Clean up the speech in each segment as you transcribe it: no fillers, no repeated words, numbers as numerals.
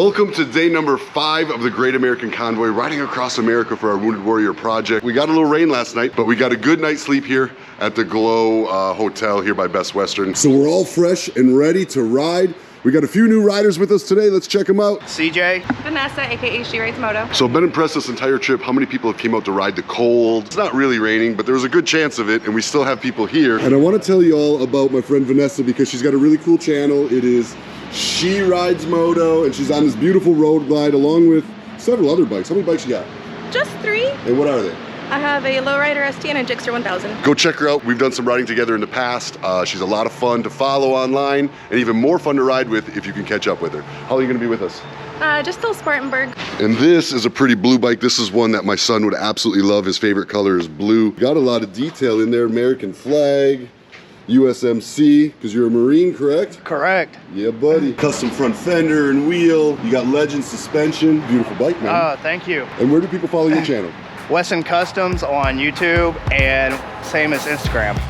Welcome to day number 5 of the Great American Convoy, riding across America for our Wounded Warrior project. We got a little rain last night, but we got a good night's sleep here at the Glow Hotel here by Best Western. So we're all fresh and ready to ride. We got a few new riders with us today. Let's check them out. CJ. Vanessa, aka She Rides Moto. So I've been impressed this entire trip how many people have came out to ride the cold. It's not really raining, but there was a good chance of it, and we still have people here. And I want to tell you all about my friend Vanessa because she's got a really cool channel. It is She Rides Moto, and she's on this beautiful road glide along with several other bikes. How many bikes you got? Just 3. And what are they? I have a Lowrider ST and a Gixxer 1000. Go check her out. We've done some riding together in the past. She's a lot of fun to follow online and even more fun to ride with if you can catch up with her. How long are you gonna be with us? Just till Spartanburg. And this is a pretty blue bike. This is one that my son would absolutely love. His favorite color is blue. Got a lot of detail in there. American flag, USMC, because you're a Marine, correct? Correct. Yeah, buddy. Custom front fender and wheel. You got Legend suspension. Beautiful bike, man. Thank you. And where do people follow your channel? Wesson Customs on YouTube and same as Instagram.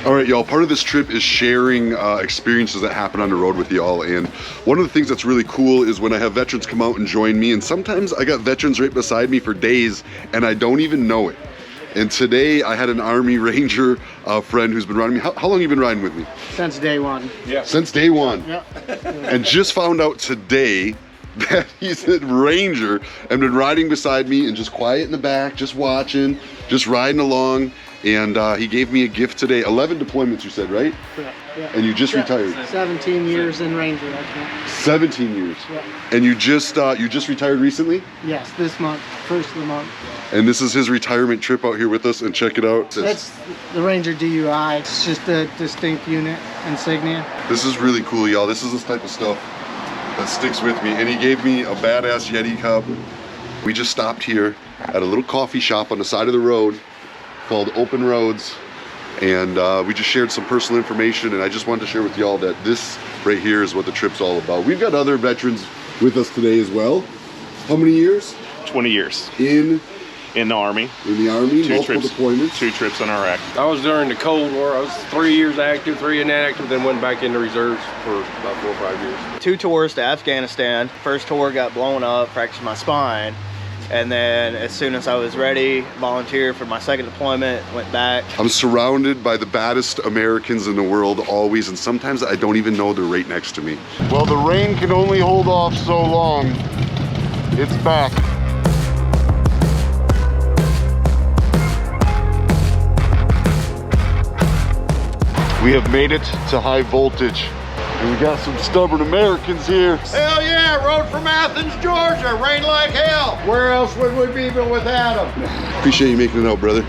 All right, y'all, part of this trip is sharing experiences that happen on the road with y'all. And one of the things that's really cool is when I have veterans come out and join me, and sometimes I got veterans right beside me for days and I don't even know it. And today I had an Army Ranger friend who's been riding me. How long have you been riding with me? Since day one. Yeah. Since day one. Yeah. And just found out today that he's a Ranger and been riding beside me and just quiet in the back, just watching, just riding along. And he gave me a gift today. 11 deployments, you said, right? Yeah. Yeah. And you just retired. 17 years in Ranger, I think. 17 years. Yeah. And you just retired recently? Yes, this month, first of the month. And this is his retirement trip out here with us, and check it out. That's the Ranger DUI. It's just a distinct unit insignia. This is really cool, y'all. This is this type of stuff that sticks with me. And he gave me a badass Yeti cup. We just stopped here at a little coffee shop on the side of the road called Open Roads. And we just shared some personal information, and I just wanted to share with y'all that this right here is what the trip's all about. We've got other veterans with us today as well. How many years? 20 years. In the Army. In the Army, Two multiple trips, deployments. 2 trips in Iraq. I was during the Cold War. I was 3 years active, 3 inactive, then went back into reserves for about 4 or 5 years. 2 tours to Afghanistan. First tour got blown up, fractured my spine. And then as soon as I was ready, volunteered for my second deployment, went back. I'm surrounded by the baddest Americans in the world always, and sometimes I don't even know they're right next to me. Well, the rain can only hold off so long. It's back. We have made it to high voltage. And we got some stubborn Americans here. Hell yeah, rode from Athens, Georgia, rained like hell. Where else would we be but without them? Appreciate you making it out, brother.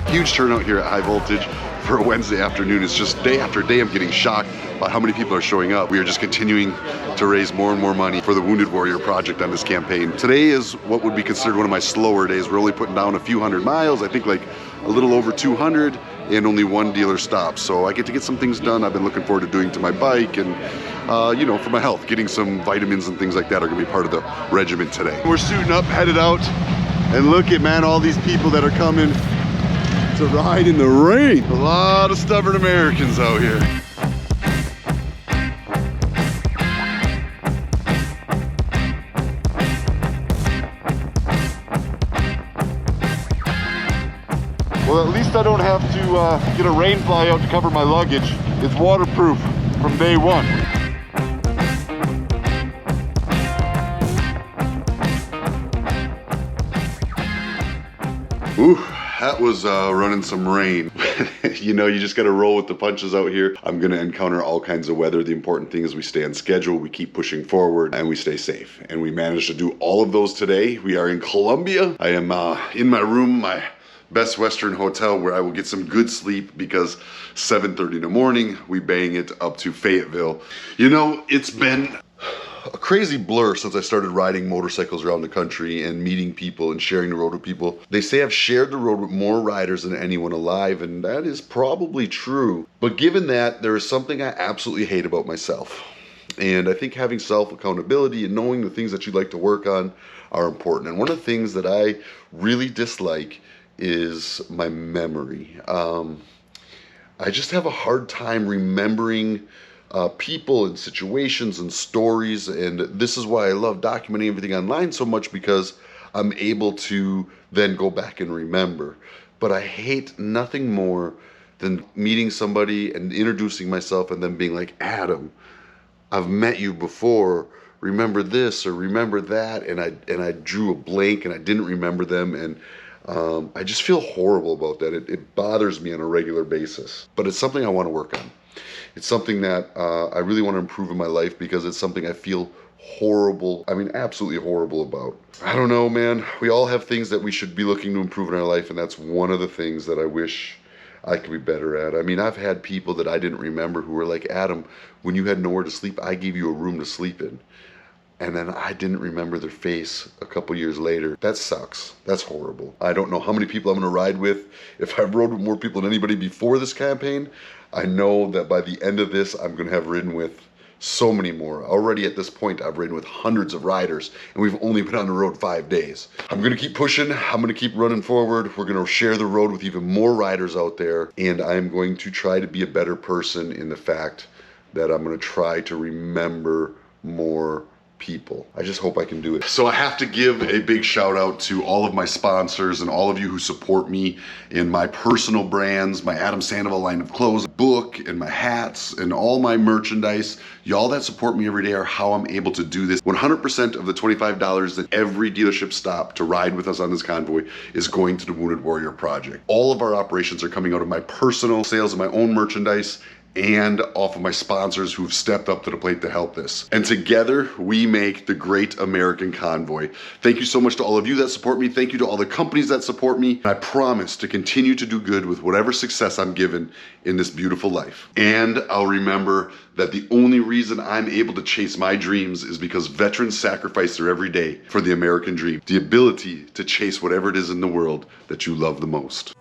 Huge turnout here at High Voltage for a Wednesday afternoon. It's just day after day I'm getting shocked by how many people are showing up. We are just continuing to raise more and more money for the Wounded Warrior project on this campaign. Today is what would be considered one of my slower days. We're only putting down a few hundred miles, I think like a little over 200, and only 1 dealer stop. So I get to get some things done I've been looking forward to doing to my bike, and you know, for my health, getting some vitamins and things like that are gonna be part of the regiment today. We're suiting up, headed out, and look at, man, all these people that are coming to ride in the rain. A lot of stubborn Americans out here. Well, at least I don't have to get a rain fly out to cover my luggage. It's waterproof from day one. Ooh, that was running some rain. You know, you just gotta roll with the punches out here. I'm gonna encounter all kinds of weather. The important thing is we stay on schedule, we keep pushing forward, and we stay safe. And we managed to do all of those today. We are in Colombia. I am in my room, my Best Western Hotel, where I will get some good sleep because 7:30 in the morning, we bang it up to Fayetteville. You know, it's been a crazy blur since I started riding motorcycles around the country and meeting people and sharing the road with people. They say I've shared the road with more riders than anyone alive, and that is probably true. But given that, there is something I absolutely hate about myself. And I think having self-accountability and knowing the things that you like to work on are important. And one of the things that I really dislike is my memory. I just have a hard time remembering people and situations and stories, and this is why I love documenting everything online so much, because I'm able to then go back and remember. But I hate nothing more than meeting somebody and introducing myself and then being like, Adam, I've met you before, remember this or remember that, and I drew a blank and I didn't remember them, and I just feel horrible about that. It bothers me on a regular basis, but it's something I want to work on. It's something that I really want to improve in my life, because it's something I feel horrible, I mean absolutely horrible about. I don't know, man. We all have things that we should be looking to improve in our life, and that's one of the things that I wish I could be better at. I mean, I've had people that I didn't remember who were like, Adam, when you had nowhere to sleep, I gave you a room to sleep in. And then I didn't remember their face a couple years later. That sucks. That's horrible. I don't know how many people I'm gonna ride with. If I've rode with more people than anybody before this campaign, I know that by the end of this, I'm gonna have ridden with so many more. Already at this point, I've ridden with hundreds of riders, and we've only been on the road 5 days. I'm gonna keep pushing. I'm gonna keep running forward. We're gonna share the road with even more riders out there, and I'm going to try to be a better person in the fact that I'm gonna try to remember more people. I just hope I can do it. So I have to give a big shout out to all of my sponsors and all of you who support me in my personal brands, my Adam Sandoval line of clothes, book, and my hats, and all my merchandise. Y'all that support me every day are how I'm able to do this. 100% of the $25 that every dealership stop to ride with us on this convoy is going to the Wounded Warrior Project. All of our operations are coming out of my personal sales of my own merchandise and off of my sponsors who've stepped up to the plate to help this. And together, we make the great American convoy. Thank you so much to all of you that support me. Thank you to all the companies that support me. I promise to continue to do good with whatever success I'm given in this beautiful life. And I'll remember that the only reason I'm able to chase my dreams is because veterans sacrifice their every day for the American dream, the ability to chase whatever it is in the world that you love the most.